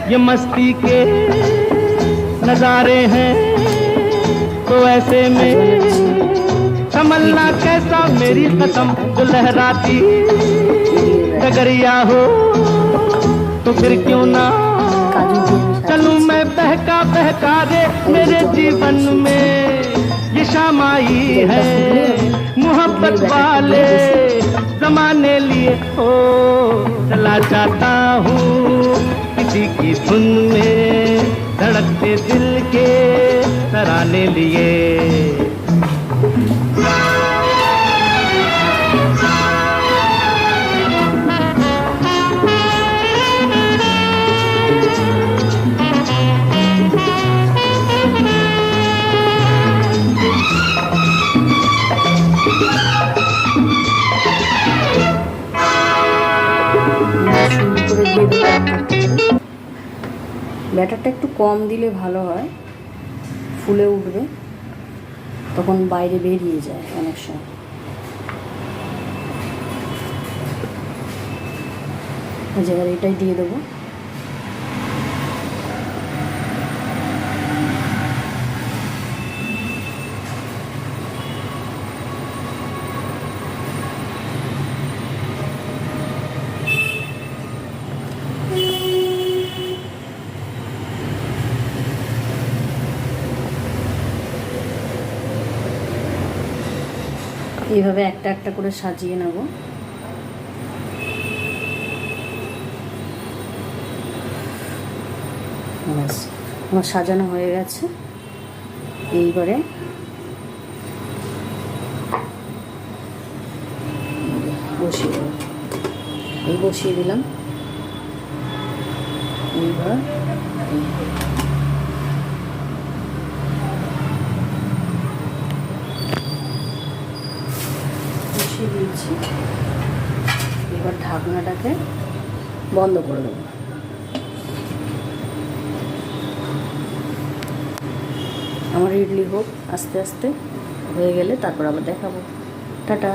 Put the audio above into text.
ये मस्ती के नजारे हैं, तो ऐसे में संभलना कैसा मेरी कसम, जो लहराती डगरिया हो तो फिर क्यों ना चलूं मैं बहका बहका रे। मेरे जीवन में ये शाम आई है, मोहब्बत वाले जमाने लिए हो। चला जाता हूँ किसी की धुन में, धड़कते दिल के तराने लिए। ব্যাটারটা একটু কম দিলে ভালো হয়, ফুলে উঠবে, তখন বাইরে বেরিয়ে যায় অনেক সময়। এবার এটাই দিয়ে দেবো। এইভাবে একটা একটা করে সাজিয়ে নেব। ব্যাস, আমার সাজানো হয়ে গেছে। এইবারে বসিয়ে দেব। এই বসিয়ে দিলাম। এইবার দিয়েছি। এবার ঢাকনাটাকে বন্ধ করে দেবো। আমার ইডলি হোক, আস্তে আস্তে হয়ে গেলে তারপর আবার দেখাবো। টাটা।